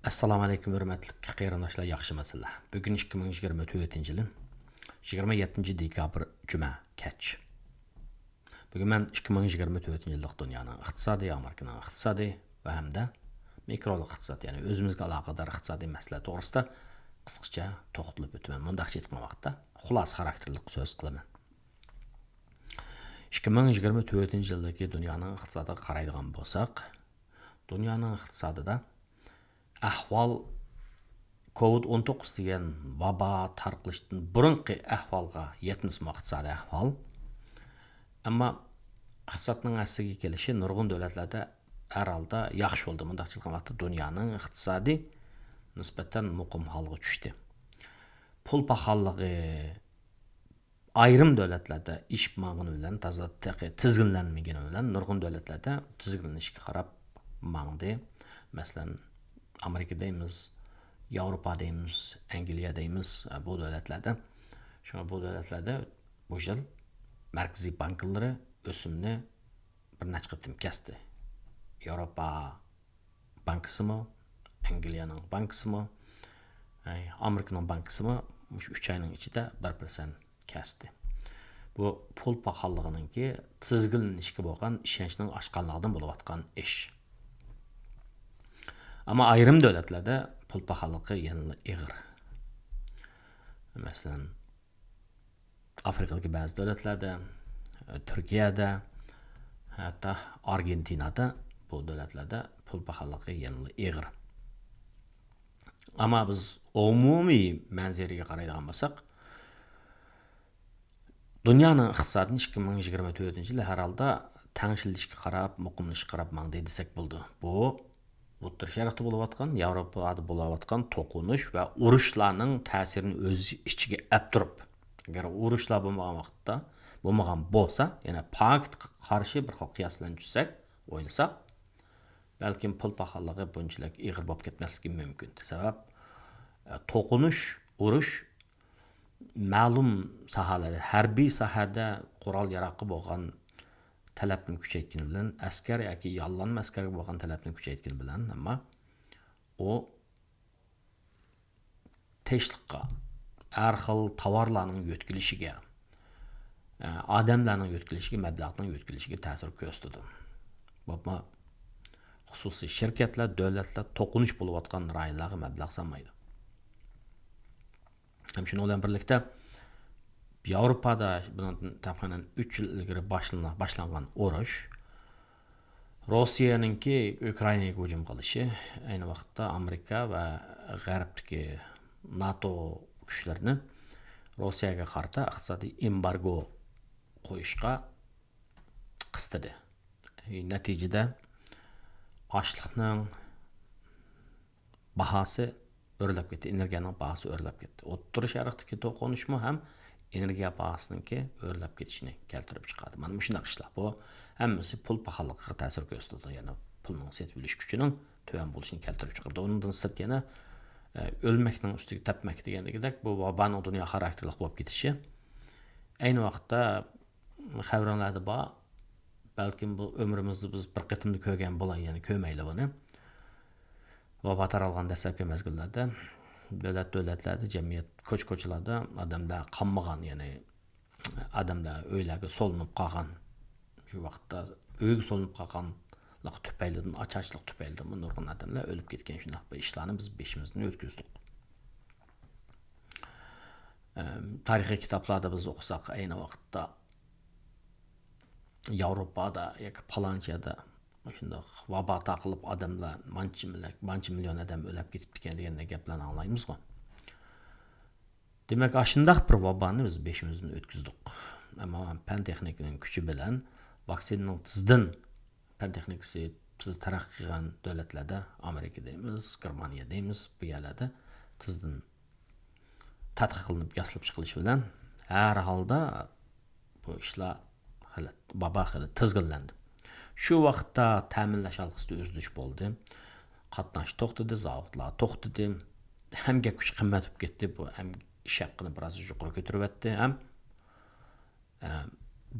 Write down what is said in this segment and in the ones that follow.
Assalomu alaykum hurmatli qarindoshlar, yaxshimisizlar? Bugun 2024-yilning 27-dekabr juma kech. Bugun men 2024-yillik dunyoning iqtisodiy, Amerikaning iqtisodiy va hamda mikroiqtisod, ya'ni o'zimizga aloqador iqtisodiy masala to'g'risida qisqacha to'xtalib o'taman. Mundaqcha aytgan vaqtda xulosa xarakterli so'z qilaman. 2024-yildagi dunyoning iqtisodiga qaraydigan bo'lsak, dunyoning iqtisodida ahvol COVID-19 degan vabo tarqalishdan burungi ahvolga yetmasmi iqtisodiy ahvol. Ammo iqtisodning asliga kelishi nurg'un davlatlarda har holda yaxshi bo'ldi. Mundaqcha aytgan vaqtda dunyoning iqtisodiy nisbatan muqim holga tushdi. Pul paxalligi ayrim davlatlarda ish ma'muni bilan tizginlanmagani bilan nurg'un davlatlarda tizginlanishga qarab mangdi. Masalan, Amerika deymiz, Yevropa deymiz, Angliya deymiz, bu davlatlarda. Shuna bu davlatlarda bu yil markaziy banklari o'simni bir necha qatim kesdi. Yevropa bankasimi, Angliyaning bankasimi, Amerikaning bankasimi shu 3 oyning ichida 1% kesdi. Bu pul paxalligininki tizginlanishga bo'lgan ishonchning oshganligidan bo'layotgan ish. Ama ayrım devletlerde pul pahalılığı yanılı ağır. Mesela Afrika'daki bazı devletlerde, Türkiye'de, hatta Argentina'da bu devletlerde pul pahalılığı yanılı ağır. Ama biz umumi manzaraya qaraydigan bo'lsak, dunyoning iqtisodini 2024-yil har holda tangshilishga qarab, muqimlashga qarab mangdi desak bo'ldi. Bu O'rta Sharqda bo'layotgan, Yevropada bo'layotgan to'qinish va urushlarning ta'sirini o'z ichiga olib turib, agar urushlar bo'lmagan bo'lsa, yana pakt qarshi bir xil qiyosdan tushsak, o'ylasak, balkim pul paxalligi bunchalik ig'ir bo'lib ketmasligi mumkin. Sabab to'qinish, urush ma'lum sohalarda, harbiy sohada qurol yaroqi bo'lgan talabni kuchaytgani bilan, askar yoki yollanma askarga bo'lgan talabni kuchaytgani bilan, ammo u teshliqqa, har xil tovarlarning yetkilishiga, odamlarning yetkilishiga, mablag'ning yetkilishiga ta'sir ko'rsatdi. Bu xususiy shirkatlar, davlatlar to'qinish bo'layotgan rayonlarga mablag' solmaydi. Ham shuni bilan birlikda Yevropada bundan taxminan 3 yil ilgari boshlangan urush, Rossiyaninki Ukrainaga hujum qilishi, ayni vaqtda Amerika va G'arbdagi NATO kuchlarini Rossiyaga qarata iqtisodiy embargo qo'yishga qistadi. Natijada ochliqning bahosi o'rlab ketdi, energiyaning bahosi o'rlab ketdi. O'rta Sharqdagi to'qinishma ham energiya bahosiniki o'rlab ketishini keltirib chiqadi. Mana shunday ishlar. Bu hammasi pul paxalligiga ta'sir ko'rsatdi. Ya'ni pulning setib olish kuchining tuvan bo'lishini keltirib chiqardi. Undan sirt yana o'lmakning ustiga tapmak degandek, bu vaboning dunyo xarakterli bo'lib ketishi. Ayni vaqtda xabarlarda bor, balkim bu umrimizda biz bir qatimda ko'rgan bo'lar, ya'ni ko'mayli buni. Vabo taralgan dastlabki mezgillarda davlatlarda, jamiyat ko'ch-ko'chalarda odamlar qanmagan, ya'ni odamlar uylarga solinib qolgan. Shu vaqtda uyga solinib qolganlik tufaylidan, ochachlik tufaylidan nurg'un odamlar o'lib ketgan. Shunday bir ishlarni biz beshimizdan o'tkazdik. Tarixiy kitoblarda biz o'qisak, ayni vaqtda Yevropada yoki Polonyada shunday vabo taqilib odamlar mancha million odam o'lib ketib ekan degan gaplarni anglaymizmi? Demak, shunday bir vaboni biz beshimizdan o'tkazdik. Ammo fan texnikaning kuchi bilan vaksinaning tizdan fan texnikasi tiz taraqqiy qilgan davlatlarda, Amerika deymiz, Germaniya deymiz, bu yerlarda tizdan tadqiq qilinib yaslab chiqilishi bilan har holda bu ishlar vabo tizginlandi. Shu vaqtda ta'minlash halqasida o'zilish bo'ldi. Qatnash to'xtadi, zavodlar to'xtadi. Hamga kuch qimmat bo'lib ketdi. Bu ham ish haqini biroz yuqori ko'tarib o'tdi. Ham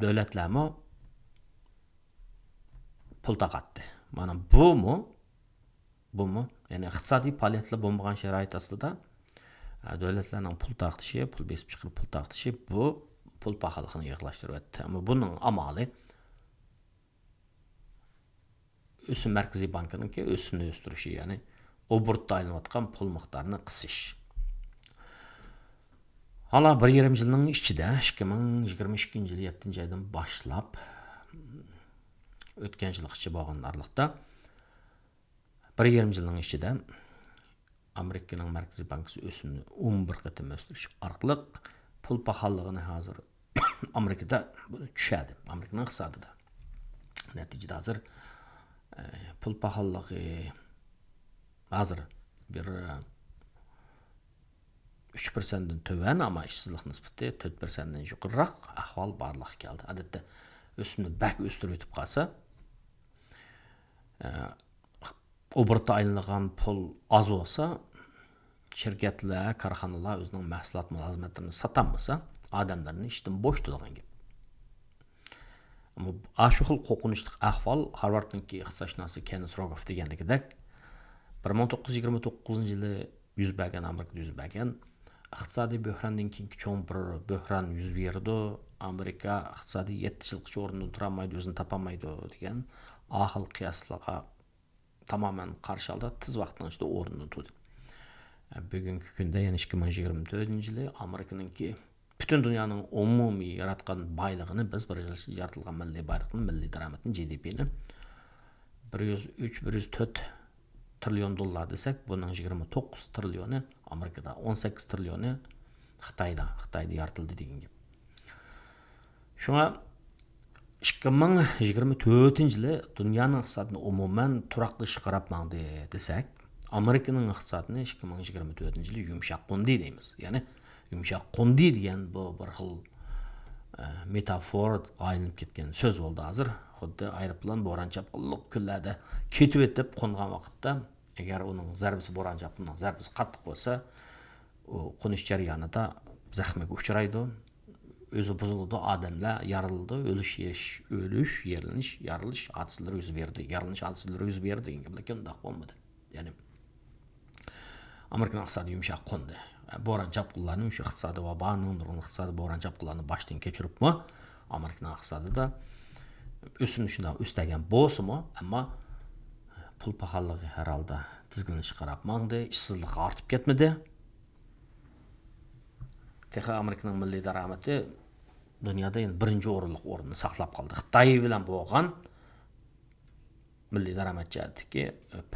davlatlarmi pul taqatdi. Mana bu Bumu? Yani iqtisadi faoliyatlar bo'lmagan sharoit ostida davlatlarning pul taqtishi, pul besib chiqarib pul taqtishi bu pul paxalligini yig'lashtiryapti. Ammo buning amali o'sim markaziy bankininki o'simni o'stirishi, ya'ni obrotda aylanayotgan pul miqdorini qisish. Hala 1,5 yilning ichida 2022 yil 7 oydan boshlab o'tgan yilgacha bo'lgan aralıqda 1,5 yilning ichida Amerikaning markaziy banki o'simni 11 qatim o'stirish orqali pul paxalligini hozir Amerikada tushadi. Amerikaning iqtisodida. Natijada hozir pul paxalligi hozir bir 3%dan töven ama işsizlik nisbati 4%dan yuqoriroq ahvol borliqqa keldi. Odatda o'simni bak o'stirib o'tib qolsa, obrotda aylangan pul az bo'lsa, shirkatlar, korxonalar o'zining mahsulot mulozimatiini sotolmasa, odamlarni ishdan bo'sh turadigan gap. Ammo shu xil qo'rqinchli ahvol Harvardning iqtisodshunosi Kenneth Rogoff deganligidek 1929-yili yuz bergan Amerikada yuz bergan iqtisodiy bo'hrondan keyingi cho'ng bir bo'hron yuz berdi. Amerika iqtisodiy 7 yilgacha o'rnidan turolmaydi, o'zini topolmaydi degan ahil qiyoslarga tamamen qarshi oldi. Tiz vaqtning ichida o'rnidan turdi. Bugungi kunda, ya'ni 2024-yili Amerikaningki butun dunyoning umumiy yaratgan boyligini biz bir yil yaratilgan milliy boylikni, milliy daromadni, GDP'ni 103-104 trilyon dollar desek, bunun 29 trilyonu Amerikada, 18 trilyonu Xitoyda yaratildi degan gap. Shunga 2024-yili dunyoning iqtisodini umuman turaqlashga qarab mangdi desek, Amerikaning iqtisodini 2024-yili yumshoq qo'ndi deymiz. Ya'ni yumshoq qo'ndi degan bu bir xil metafor aylanib ketgan so'z bo'ldi hozir. Xuddi aeroplan bo'ron chapqinlik kunlarda ketib o'tib qo'ngan vaqtda agar uning zarbasi bo'ron chapqinning zarbasi qattiq bo'lsa, u qo'nish jarayonida zaxmiga uchraydi, o'zi buzildi, odamlar yarildi, o'lish, yarilish hodisalari yuz berdi, yarilish hodisalari yuz berdi degan, lekin undaq bo'lmadi. Ya'ni Amerikaning iqtisodi yumshoq qo'ndi. Bo'ron chapqinlarning shu iqtisodiy vaboning, iqtisodiy bo'ron chapqinlarni boshdan kechiribmi, Amerikaning iqtisodida o'simni shunday o'stagan bo'lsa-mu, ammo pul paxalligi har holda tizginlashga qarab mangdi, ishsizlik ortib ketmadi. Texas Amerikaning milliy daromadi dunyoda endi birinchi o'rinni saqlab qoldi. Xitoy bilan bo'lgan milliy daromad jihatdagi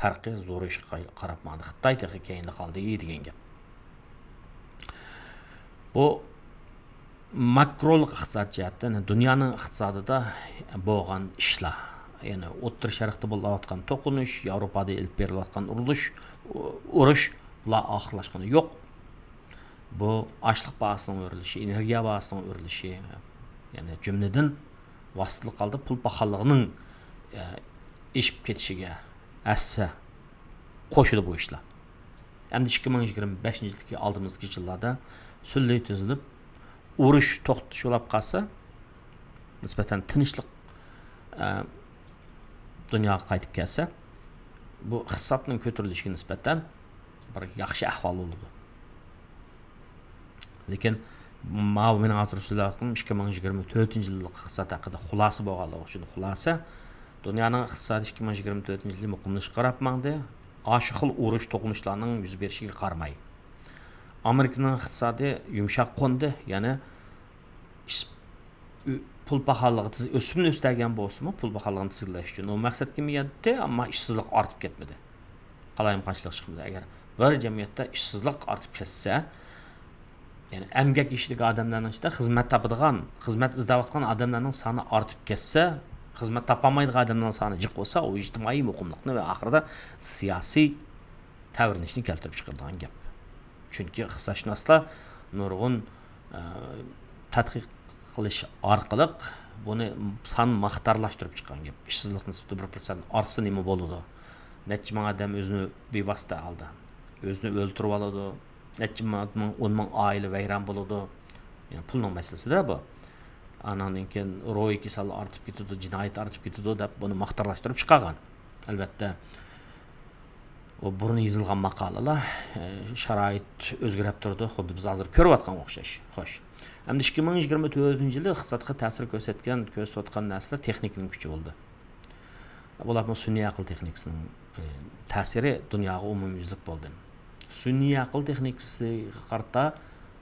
farqi zo'rayishga qarab mangdi. Xitoy texi keyinda qoldi degan gap. Bu makrolik iqtisod jihatdan dunyoning iqtisodida bo'lgan ishlar, ya'ni O'rta Sharqda bo'layotgan to'qinish, Yevropada ilib berilayotgan urush bular oxirlashgani yo'q. Bu ochliq bahosining o'rilishi, energiya bahosining o'rilishi, ya'ni jumladan vositalik holda pul paxalligining ishib ketishiga assa qo'shildi bu ishlar. Endi 2025-yildagi oldimizgi yillarda sulli tuzilib, urush to'xtatishib qolsa, nisbatan tinchlik dunyoga qaytib kelsa, bu iqtisodning ko'tarilishiga nisbatan bir yaxshi ahvol bo'ladi. Lekin mening hozir so'zlayotganim 2024-yillik iqtisod haqida xulosa bo'lganligi uchun xulosa dunyoning iqtisodi 2024-yilda muqimlashga qarab mangdi. Shu xil urush to'qinishlarning yuz berishiga qaramay. Amerikaning iqtisodi yumshoq qo'ndi, ya'ni pul paxalligi o'simni o'stagan bo'lsa-mu, pul paxalligini tizginlash uchun u maqsadga yetdi, ammo ishsizlik ortib ketmadi. Qalayimqanchilik chiqmadi. Agar bir jamiyatda ishsizlik ortib ketsa, ya'ni emgak ishlik odamlarning ichida xizmat topadigan, xizmat izlayotgan odamlarning soni ortib ketsa, xizmat topolmaydigan odamlarning soni jiq bo'lsa, u ijtimoiy muqimlikni va oxirida siyosiy ta'virnishni keltirib chiqaradigan gap. Chunki iqtisodshunoslar nurg'un tadqiq qilish orqali buni son maqtarlashtirib chiqqan gap. Ishsizlik nisbati 1% ortsa nima bo'ladi? Necha ming odam o'zini bevosita holda o'zini o'ldirib oladi. Necha ming 10 ming oila vayron bo'ladi. Ya'ni pulning masalasida bu. Anandan keyin ro'y kasal ortib ketadi, jinoyat ortib ketadi deb buni maqtarlashtirib chiqqan. Albatta o burun yazılgan maqalalar şarait özgürüp turdu. Xuddi biz hazır körüp atkan oxşaş. Xoş. Hem de 2024 yılı iqtisodga ta'sir ko'rsatib atgan narsalar texnikaning kuchi bo'ldi. Bular bu sun'iy aql texnikasining ta'siri dunyoga umumyuzlik bo'ldi. Sun'iy aql texnikasiga qarata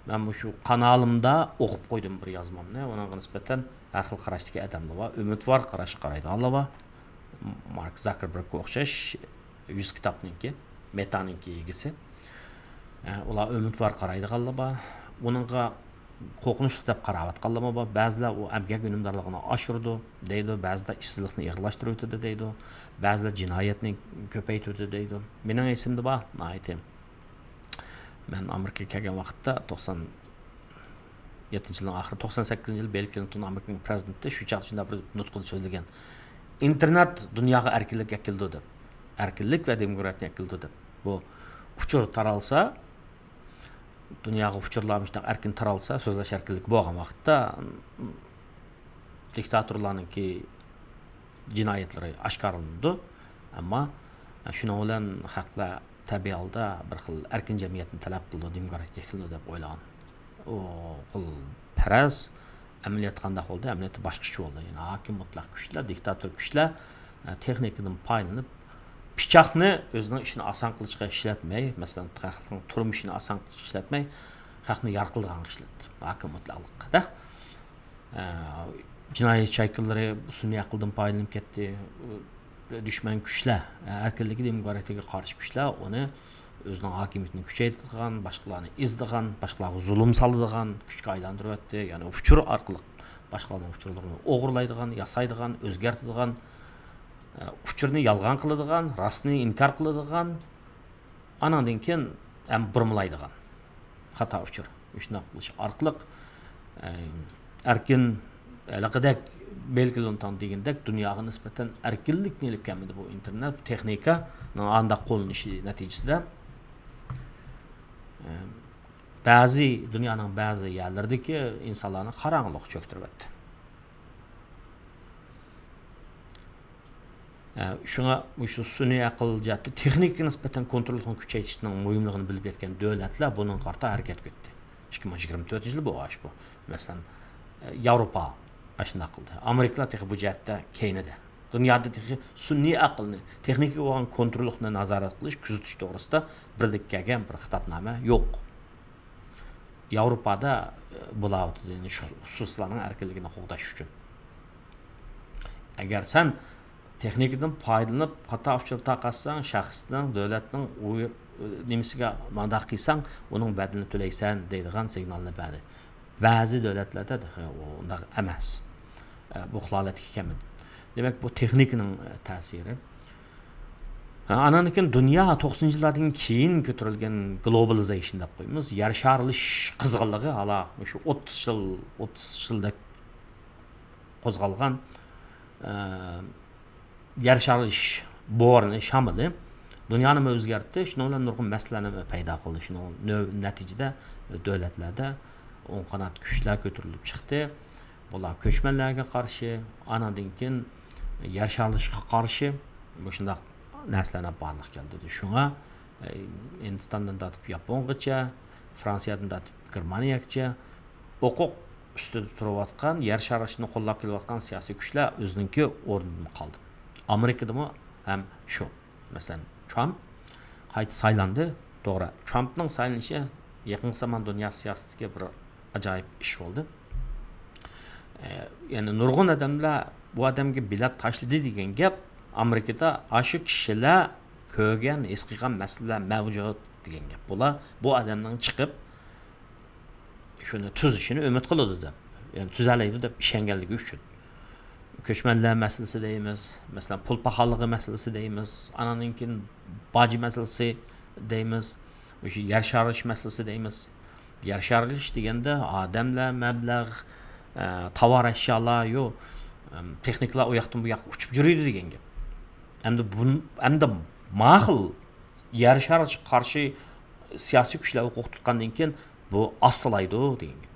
men bu shu kanalimda o'qib qo'ydim bir yozmamni. Ona nisbatan har xil qarashdagi odamlar bor, umidvor qarash qaraydiganlar bor. Mark Zuckerbergga o'xshash 100 kitobniki, Meta'ningki egisi. Ular umidvor qaraydiganlar bor. Buningga qo'rqinchli deb qarab atganlar bor. Ba'zilar u emgak unumdorligini oshirdi deydi, ba'zilar ishsizlikni ig'irlashtirdi deydi, ba'zilar jinoyatni ko'paytirdi deydi. Mening esimda bor, aytayim. Ben Amerika'ya kelgan vaqtda 97-yilning oxiri 98-yil Bill Clinton Amerikaning prezidenti shu chaqda bir nutqida so'zlagan. İnternet dunyoga erkinlik keltirdi deb. Erkinlik va demokratiya keltirdi deb. Bu uchur taralsa, dunyoga uchurlarmishdan erkin taralsa, so'zlash erkinlik bo'lgan vaqtda diktatorlarningki jinoyatlari oshkorlandi. Ammo shuning bilan haqlar tabiiy holda bir xil erkin jamiyatni talab qildi, demokratiya qildi deb o'ylagan. O xil faraz amaliyot qanday bo'ldi? Amaliyot boshqacha bo'ldi. Ya'ni hokim mutlaq kuchlar, diktator kuchlar texnikadan foydalanib pichoqni o'zining ishini oson qilishga ishlatmay, masalan, xalqning turmushini oson qilishga ishlatmay, xalqni yarqilgan ishlatdi. Hokim mutlaqlikda. Jinoyat shaykillari sun'iy aqldan foydalanib ketdi. Düşman kuchlar, erkinligi demokratiyaga qarshi kuchlar uni o'zining hokimiyatini kuchaytirgan, boshqalarni izdigan, boshqalarga zulm soladigan kuchga aylantiryapti. Ya'ni uchur orqali boshqalarning uchurlarini o'g'irlaydigan, yasaydigan, o'zgartiradigan, uchurni yolg'on qiladigan, rostni inkor qiladigan, anandan keyin ham burmalaydigan xato uchur. Shunday qilish orqali erkin alaqadek belgilangan degandek dunyoga nisbatan erkinlikni olib kelmadi bu internet texnikaning anda qo'llanishi natijasida ba'zi dunyoning ba'zi yerlaridagi insonlarni qorong'ulik cho'ktiryapti. Shunga shu sun'iy aql jihati texnika nisbatan kontrolni kuchaytirishning muhimligini bilib yetgan davlatlar buning qarta harakat qildi. 2024 bu aş bu. Masalan, Yevropa aşına qildi. Amerikalar texi bu jihatda keynidi. Dunyoda texi sun'iy aqlni, texnika bo'lgan kontrolni nazorat qilish, kuzatish to'g'risida birlik kelgan bir xitobnoma yo'q. Yevropada bular shu xususlarning erkinligini qo'g'dash uchun. Agar sen texnikadan foydalanib xato uchurib taqasan, shaxsning, davlatning nimasiga mandaq qilsang, uning badalini to'laysan deydigan signalni berdi. Ba'zi davlatlarda unda emas. Bu holatga kelmadi. Demak, bu texnikaning ta'siri. Ananikin dunyo 90-yillardan keyin ko'tarilgan globalization deb qo'yamiz. Yer sharilish qizg'inligi hala shu 30 yilda qo'zg'algan yer sharilish bo'rini shamili dunyoni o'zgartdi. Shundan bilan nurg'un masalalar paydo qildi. Shundan natijada davlatlarda o'ng qanot kuchlar ko'tarilib chiqdi. Bular ko'chmanlarga qarshi, anadan keyin yer sharilishga qarshi shunday narsalar barliq keldi. Shunga Hindistondan tortib Yapongacha, Fransiyadan tortib Germaniyagacha huquq ustida turayotgan, yer sharilishini qo'llab kelayotgan siyosiy kuchlar o'zininki o'rnidan qoldi. Amerikada ham shu. Masalan, Trump qayta saylandi. To'g'ri, Trumpning saylanishi yaqin zamon dunyo siyosatiga bir ajoyib ish bo'ldi. Yani nurg'un odamlar bu odamga bilat tashladi degan gap Amerikada ashu kishilar ko'rgan, his qilgan masalalar mavjud degan gap. Bular bu odamning chiqib shuni tuzishini umid qiladi deb, ya'ni tuzalaydi deb ishonganligi uchun. Ko'chmanlar masalasi deymiz, masalan, pul paxolligi masalasi deymiz, anadan keyin boj masalasi deymiz, o'sha yer sharilish masalasi deymiz. Yer sharilish deganda odamlar, mablag', tovar ashyolar, yo texnikalar u yoqdan bu yoqqa uchib yuradi degan gap. Endi ma'qul yer sharilishga qarshi siyosiy kuchlar huquq tutgandan keyin bu ostilaydi degan gap.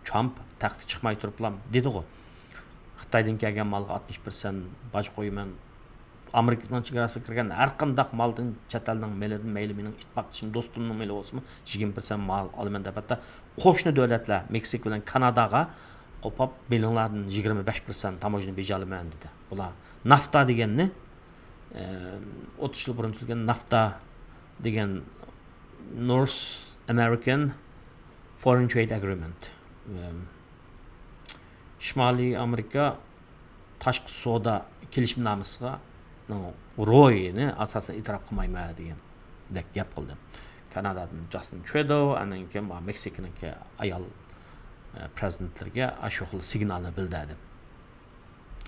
Trump taxtga chiqmay turiblar dedi-ku. Xitoydan kelgan malga 60% boj qo'yman, Amerikaның чигарасына кірген әрқандай малдың чат елдің меледен мейлі менің ittifoqdoshim do'stimning meyli bo'lsinmi 20% mal olaman deb hatto qo'shni davlatlar Meksika bilan Kanadaga qo'pab belinglardan 25% tamojni bejalaman dedi. Ular nafta deganni 30 yil burun tuzilgan nafta degan North American Foreign Trade Agreement. Shimoliy Amerika tashqi savdo kelishimnomasiga ro'yini asosan e'tirof qilmayman degan gap qildi. Kanadadan Justin Trudeau, anan keyin Meksikaniki ayol prezidentlarga shu xil signalni bildirdi.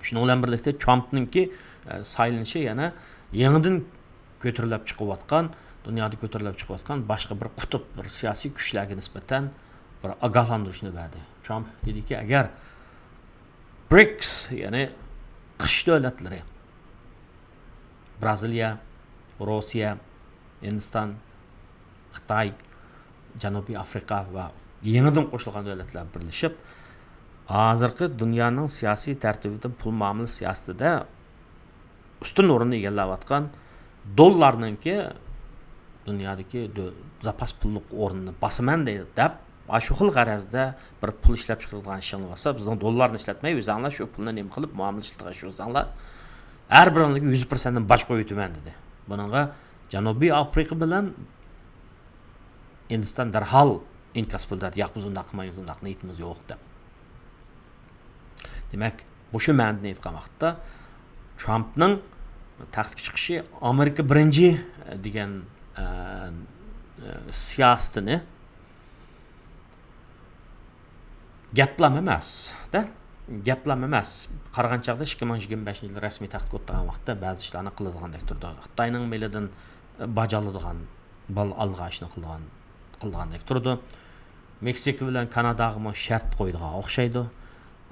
Shuni bilan birlikda Trumpningki saylanishi yana yangidan ko'tarilib chiqayotgan, dunyoda ko'tarilib chiqayotgan boshqa bir qutb, bir siyosiy kuchlarga nisbatan bir ogohlantirishni berdi. Trump dediki, agar BRICS, ya'ni qish davlatlari Braziliya, Rossiya, Hindiston, Xitoy, Janubiy Afrika va yangidan qo'shilgan davlatlar birlashib, hozirgi dunyoning siyosiy tartibida pul muomala siyosatida ustun o'rinni egallayotgan dollarninki dunyodagi zapas pullik o'rnini bosaman deb shu xil g'arazda bir pul ishlab chiqarilgan ishing bo'lsa, bizning dollarni ishlatmay o'zinglar shu pulni nima qilib muomala ishlatgan o'zinglar har biriga 100% dan boj qo'yib o'taman dedi. Buningga Janubiy Afrika bilan Hindiston darhol inkas bildirdi. Yo'q, biz unday qilmaymiz, unday niyatimiz yo'q deb. Demak, bu shu ma'noda aytgan vaqtda Trumpning taxtga chiqishi Amerika birinchi degan siyosatini gaplam emas, da? Gaplam emas. Qaragan chaqda 2025-yilda rasmiy taxtga o'tgan vaqtda ba'zi ishlarni qiladiganday turdi. Xitoyning melidan bajaladigan bal alg'ashni qilgandek turdi. Meksika bilan Kanadaga shart qo'ydigan o'xshaydi.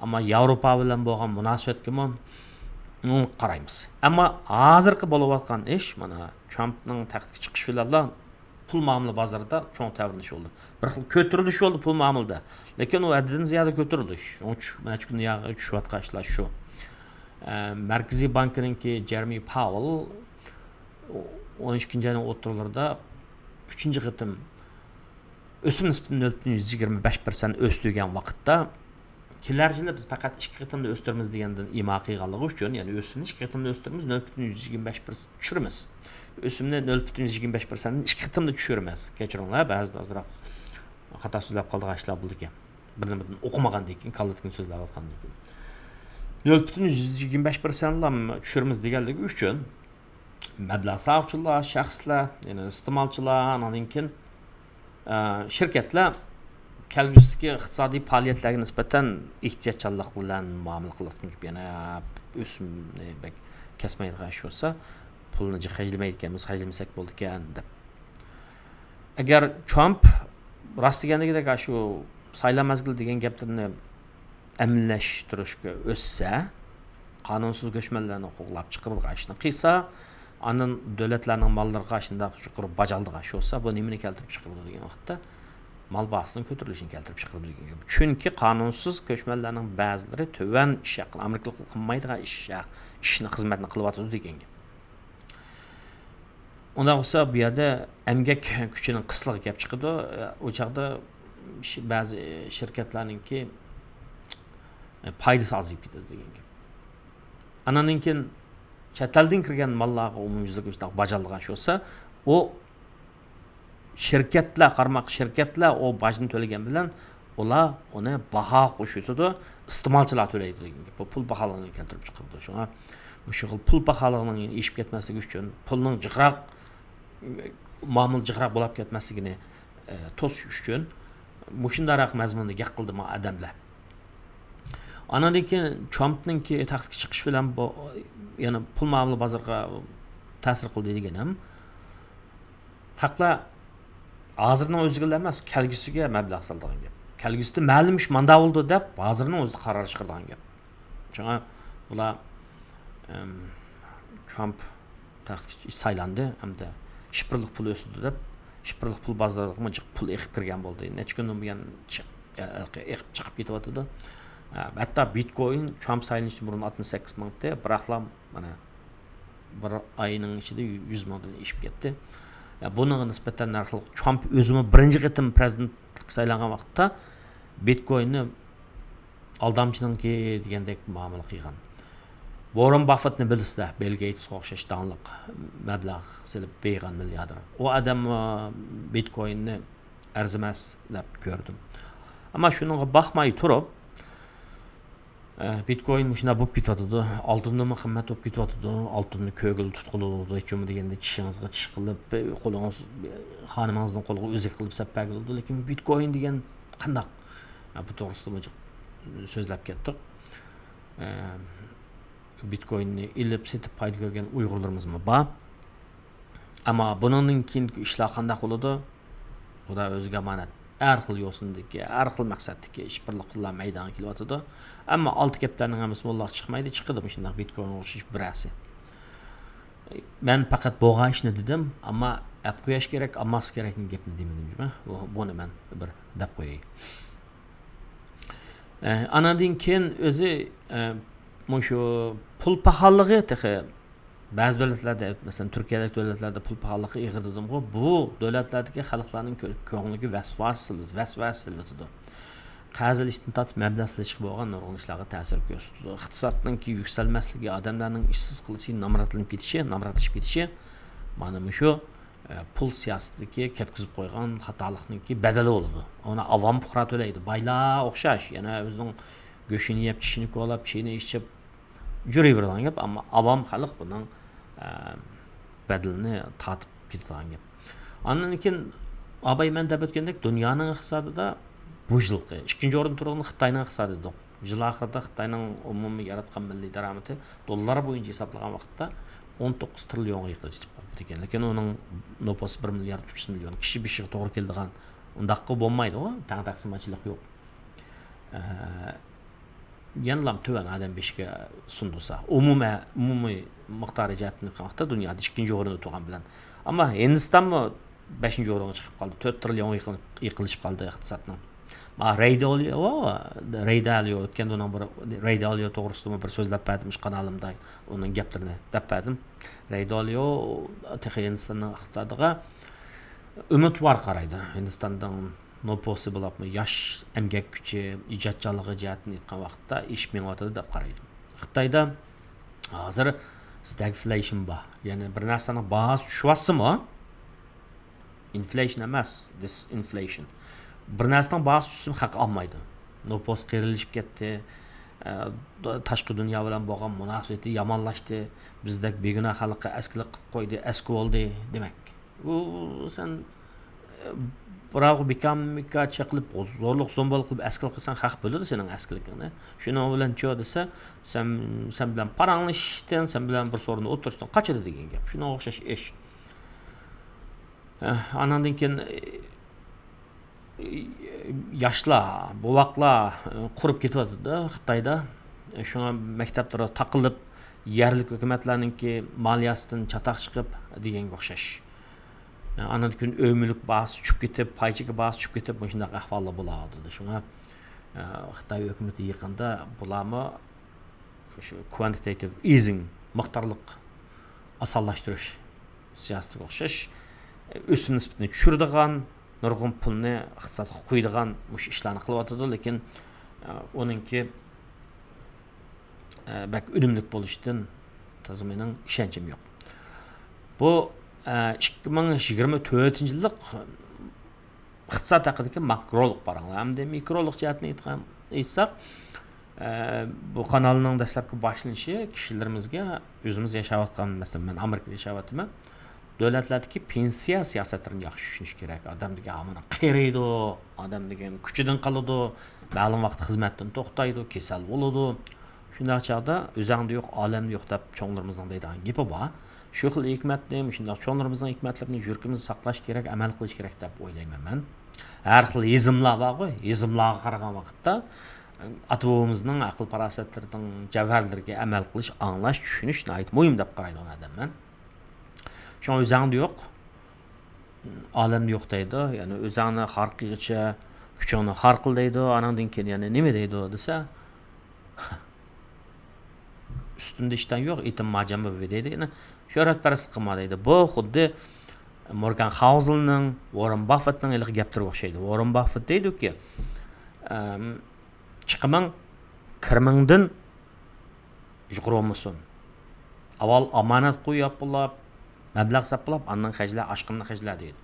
Ammo Yevropa bilan bo'lgan munosabatga qaraymiz. Ammo hozirgi bo'layotgan ish mana Trumpning taxtga chiqishi bilan pul muomala bozorida cho'ng tavrinish bo'ldi. Bir xil ko'tarilish bo'ldi pul muomalada. Lekin u haddan ziyoda ko'tarilish. Mana shu kunga tushayotgan ishlar shu. Markaziy bankninki Jeremy Powell 12-oyning o'rtalarida 3-qatim o'sim nisbatini 0.25% o'stirgan vaqtda kelar yili biz faqat 2 qatimda o'stiramiz degandan imo qilganligi uchun, ya'ni o'simni 2 qatimda o'stiramiz, 0.25% tushiramiz. O'simni 0.25% dan 2 qatimda tushiramiz. Kechiringlar, ba'zida ozroq xato so'zlab qolgan ishlar bo'ldi ekan. Bir nimadan o'qimagandan keyin kallatgan so'zlar aytgandan keyin 0.25% dan tushiramiz deganligi uchun mablag' saqchilar, shaxslar, ya'ni iste'molchilar, undan keyin shirkatlar kelgusidagi iqtisodiy faoliyatlarga nisbatan ehtiyotchanlik bilan muomala qiladigan yana o'simni kasmaydigan ish bo'lsa, pulni hajlamaydiganmiz, hajlamasak bo'ldi ekan deb. Agar Trump rostlaganligidek shu saylov mazgili degan gaplarni amillashtirishga o'tsa, qonunsiz ko'chmanlarni qo'g'lab chiqarilgan ishni qilsa, anan davlatlarning mollariga shunday yuqori bajaldigan ish bo'lsa, bu nimani keltirib chiqaradi degan vaqtda mal bahsining ko'tarilishini keltirib chiqaradi degan gap. Chunki qonunsiz ko'chmanlarning ba'zilari to'van ish qilib, Amerika qilmaydigan ishni xizmatni qilyapti degan gap. Unda bo'lsa bu yerda emgak kuchining qislig'i kelib chiqadi. O chaqda ba'zi shirkatlarningki foydasi ozayib ketadi degan gap. Andan keyin chet eldan kirgan mallarga umumyuzlik ishlar bajarilgan bo'lsa, o shirkatlar, qarmoq shirkatlar o bajni to'lagan bilan ular uni baho qo'shitadi, iste'molchilar to'laydi degan gap. Bu pul baholigini keltirib chiqardi. Shunga bu xil pul baholigining eshib ketmasligi uchun, pulning jiqroq muomala jiqroq bo'lib ketmasligini to'sish uchun mushundaroq mazmunda gap qildi odamlar. Andan keyin Trumpningki taxtga chiqish bilan bu yana pul muomala bozoriga ta'sir qildi deganim haqla hozirning o'ziga emas, kelgusiga mablag' soldigan gap. Kelgusida ma'lum ish manda bo'ldi deb hozirning o'zida qaror chiqargan gap. Chunki bular Trump taxtga saylandi hamda shifrlik pul o'sdi deb shifrlik pul bozoriga pul eqib kirgan bo'ldi. Necha kundan buyon eqib chiqib ketyapti. Hatto Bitcoin Trump saylanishidan burun 68 mingta, biroqlar mana bir ayının içinde 100 mingdan işip ketdi. Bununla nispeten Trump özümü birinci qitim prezidentlik saylangan vaqtda Bitcoin'ni aldamçınınki degendek muamele qilgan. Warren Buffett'ni bilisizlar, Bill Gates'ga o'xshash donliq mablag' silib bergan milliarder. O adam Bitcoin'ni arzimas deb ko'rdim. Ammo shunga baxmay turib, Bitcoin shuna bo'lib ketyapti. Oltinni qimmat bo'lib ketyapti. Oltinni ko'gil tutqiladi, hechmi deganda tishingizga tish qilib, qo'lingiz xonimingizning qo'liga o'zik qilib sapagildi. Lekin Bitcoin degan qandaq? Bu to'g'risida so'zlab ketdik. Bitcoin'ni ilib setib foyda ko'rgan Uyg'urlarimizmi bor. Ammo buningdan keyingi ishlar qandaq bo'ladi? Xudo o'ziga amonat. Har xil yo'sindagi, har xil maqsaddagi ish birliklar maydonga kelyotdi. Ammo olti kaptarning hammasi mo'lloq chiqmaydi, chiqadi shunday Bitcoin o'xshash birasi. Men faqat bo'g'a ishni dedim, ammo ap qo'yish kerak, ammas kerakni gapni demadim. Buni men bir deb qo'yay. Anadan keyin o'zi shu pul paxalligi texe ba'zi davlatlarda, masalan Turkiyadagi davlatlarda pul paxalligi ig'ir dedim-ku, bu davlatlardagi xalqlarning ko'ngliga vasvas silvatidi. Qazilishdan tortib mablag'lar chiqib bo'lgan nurg'un ishlarga ta'sir ko'rsatdi. Iqtisodning yuksalmasligi, odamlarning ishsiz qilishi, namratlashib ketishi mana shu pul siyosatidagi ketkizib qo'ygan xatolikningki badali bo'ladi. Uni avom fuqaro to'laydi. Baylar o'xshash, yana o'zining go'shini yeb, tishini ko'lab, chini ichib yuraveradigan gap, ammo avom xalq buning badalini tatib ketadigan gap. Ondan keyin abay men deb o'tgandek dunyoning iqtisodida bu yilgi ikkinchi o'rinda turgan Xitoyning iqtisodidir. Yil oxirida Xitoyning umumiy yaratgan milliy daromadi dollar bo'yicha hisoblagan vaqtda 19 trillion yetib qoldi ekan. Lekin uning noposi 1 milliard 300 million kishi bishiga to'g'ri keladigan undaqqa bo'lmaydi, tang taqsimotchilik yo'q. Yanılam töven adam beşke sundursa. Umumiy miqdori jihatdan qaraganda dunyoda ikkinchi o'rinda turgan bilan. Ammo Hindiston 5-o'ringa chiqib qoldi. 4 trillion yiqilishib qoldi iqtisodni. Ray Dalio o'tgandan bir Ray Dalio to'g'risida bir so'zlab berdim kanalimda. Uning gaplarini deb berdim. Ray Dalio Hindistonning iqtisodiga umidvor qaraydi. Hindistondan noposi bo'libmi, yosh emgak kuchi, ijodchiligi jihatini aytgan vaqtda ish mengotadi deb qaraydi. Xitoyda hozir stagflation bor. Ya'ni bir narsaning bahasi tushyapsimi? Inflation emas, disinflation. Bir narsaning bahasi tushsa haq olmaydi. Nopos qirilishib ketdi. Tashqi dunyo bilan bo'lgan munosabati yomonlashdi. Bizdek beguna xalqqa askilik qilib qo'ydi, aski bo'ldi demak. U sen Bravo bikamika çaqilib zo'rliq zo'mbol qilib askil qilsan haq bo'ladi sening askiligingni. Shuning bilan cho desa, sen bilan paranglashishdan, sen bilan bir so'rinda o'tirishdan qochadi degan gap. Shunga o'xshash ish. Anandan keyin yoshlar, buvaqlar qurib ketyapti-da Xitoyda. Shunga maktablarda taqilib, yerlik hukumatlarningki moliyasidan chatoq chiqib deganga o'xshash. Andan keyin ömürlük bahsi tushib ketib, paychiga bahsi tushib ketib, shunday ahvollar bo'ladi. Shunga Xitoy hukumatı yaqinda bularni shu quantitative easing, miqdorliq osonlashtirish siyosatiga o'xshash o'sim nisbatini tushiradigan, nurg'un pulni iqtisodga qo'yadigan mush ishlarni qilyotdi, lekin uningki bak unumli bo'lishidan mening ishonchim yo'q. Bu 2024-yillik iqtisod haqidagi makrolıq baranglar. Hamda mikrolıq jihatini aytsak, bu kanalning dastlabki boshlanishi kishilarimizga o'zimiz yashayotgan, masalan, men Amerikada yashayapman. Davlatlardagi pensiya siyosatlarini yaxshi tushunish kerak. Odam degan amana qiriydi, odam degan kuchidan qoladi, ma'lum vaqt xizmatdan to'xtaydi, kasal bo'ladi. Shunday chog'da o'zingda yo'q, olamda yo'q deb cho'nglarimizning deydigan gapi bor. Shu xil hikmatni, shunday cho'nglarimizning hikmatlarini yuragimizda saqlash kerak, amal qilish kerak deb o'ylayman men. Har xil yezimlar bor-ku, yezimlarga qaragan vaqtda ata-bobomizning aql farosatlarining javharlariga amal qilish, anglash, tushunish muhim deb qaraydi odam men. Şu o'zingda yo'q, olamda yo'q deydi. Ya'ni o'zingni har qilgicha kuchingni har qil deydi. Anandan keyin yana nima deydi desa, ustimda ishdan yo'q, etim majamba deydi. Yana Şöhretperestlik qilma deydi. Bu xuddi Morgan Housel'ning, Warren Buffett'ning ilk gaplarga o'xshaydi. Warren Buffett deydi-ki, chiqiming kirmingdan yuqori bo'lmasin. Avval omonat qo'yib qo'lab, mablag' saqlab, andan xajla, ashqinni xajla deydi.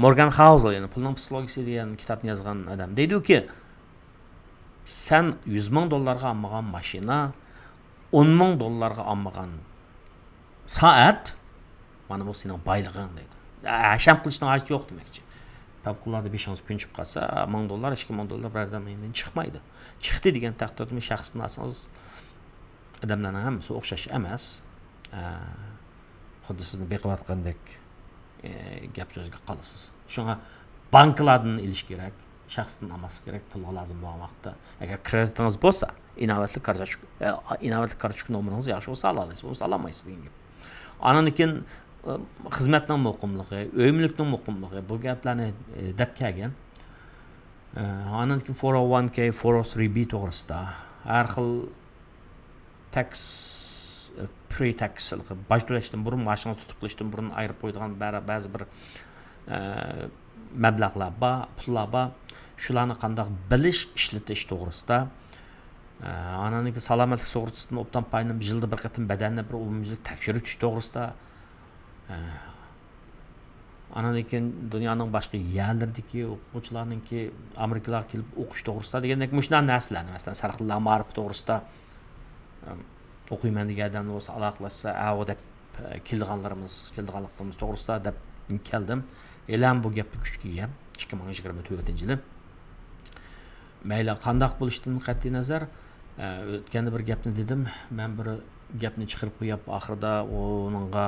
Morgan Housel, yani pulning psixologiyasi degan kitobni yozgan odam deydi-ki, sen 100 ming dollarga olmagan mashina, 10 ming dollarga olmagan soat, mana bu sening boylig'ing deydi. Hasham qilishning hojati yo'q demoqchi. Favqulodda 5 kun chiqib qolsa, 1000 dollar, 2000 dollar birdan mendan chiqmaydi. Chiqdi degan taqdirda shaxsning asosi odamlarning hammasi o'xshash emas. Xuddi sizni beqiyotgandek gap so'zga qolasiz. Shunga banklardan ilish kerak, shaxsdan olmas kerak, pulga lozim bo'lgan vaqtda. Agar kreditingiz bo'lsa, inovatli kartochka nomeringiz yaxshi bo'lsa olasiz, bo'lmasa olmaysiz degan gap. Anan keyin xizmatning muqimligi, o'yimlikning muqimligi bu gaplarni deb kelgan. Anan keyin 401k, 403b to'g'risida har xil tax pre-tax baj to'lashdan burun, mashinani tutib qilishdan burun ayirib qo'yadigan ba'zi bir mablag'lar bor, pullar bor. Shularni qanday bilish, ishlatish to'g'risida anan keyin salomatlik sug'urtasidan obdan payini yilda bir qatim badanni bir umumiylik tekshirish to'g'risida anan keyin dunyoning boshqa yerlaridagi o'quvchilarningki Amerikaga kelib o'qish to'g'risida degandek mushunday narsalarni, masalan, sarxillar ma'rif to'g'risida o'qiyman degan odamlar bo'lsa aloqalashsa, deb kelganligimiz to'g'risida deb keldim. Elam bu gapni kuchga ega 2024-yili. Mayli qandoq bo'lishidan qat'iy nazar, o'tganda bir gapni dedim, men bir gapni chiqarib qo'yib, oxirida uningga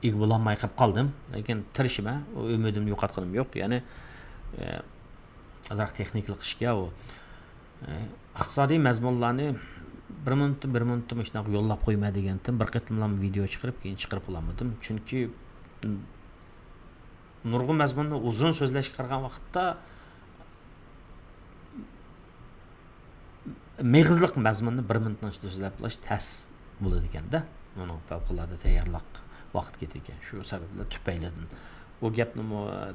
ega bo'lolmay qolib qoldim. Lekin tirishima, umidimni yo'qotganim yo'q. Ya'ni azroq texnik qilishga iqtisodiy mazmunlarni bir minut shunaqa yo'llab qo'yma degandim. Bir qatimlam video chiqarib, keyin chiqarib olmadim. Chunki nurg'un mazmunni uzun so'zlashga qaragan vaqtda meg'izliq mazmunni 1 minutdan so'zlab qilish tas bo'ladi ekanda. Uni favqulodda tayyorlik vaqt ketgan. Shu sabablar tufaylidan bu gapni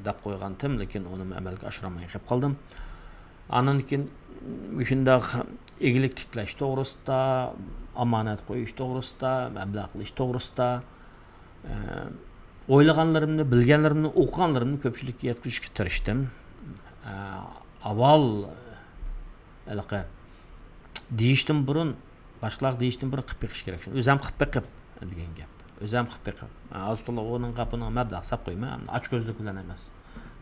deb qo'ygandim, lekin uni amalga oshirmay qolib qoldim. Anan keyin shundoq egilik tiklash to'g'risida, omonat qo'yish to'g'risida, mablag' qilish to'g'risida o'ylaganlarimni, bilganlarimni, o'qiganlarimni ko'pchilikka yetkazishga tirishdim. Avval aloqa deyishdan burun, boshqalar deyishdan burun qilib beqish kerak. O'zim qilib beqib degan gap. O'zim qilib beqib. Azto'la o'ning qapini mablag' sap qo'yma, och ko'zlik bilan emas.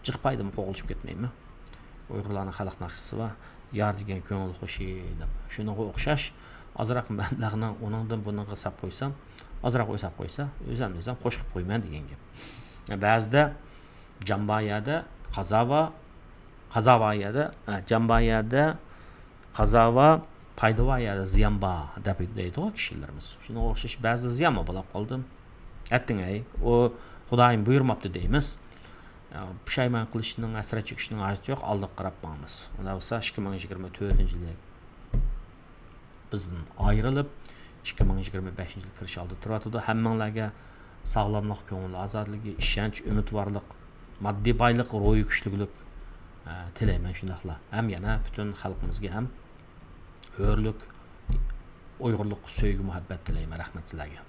Jiqpaydimi, qo'g'ilishib ketmaymi? Uyg'urlarning xalq naqshisi va yar degan ko'ngil xo'shi deb. Shunga o'xshash ozroq mablag'ni uningdan buningga sap qo'ysam, ozroq o'sab qo'ysa, o'zim qo'shib qo'yman degan gap. Ba'zida jambayada qazava paydavayada ziyon bor deb deydi kishilarimiz. Shunga o'xshash ba'zi ziyon bo'lib qoldim. Ayting, o Xudoyim buyurmabdi deymiz. Pushaymon qilishning, asra chekishning hojati yo'q, oldiga qarab boramiz. Unda bo'lsa 2024-yilda bizdan ayrilib 2025-yil kirish oldi turadi. Hammanglarga sog'lomlik, ko'ngil ozodligi, ishonch, umidvorlik, moddiy boylik, ruhiy kuchlilik tilayman shundaqlar. Ham yana butun xalqimizga ham hurlik, Uyg'urlik, sevgi, muhabbat tilayman. Rahmat sizlarga.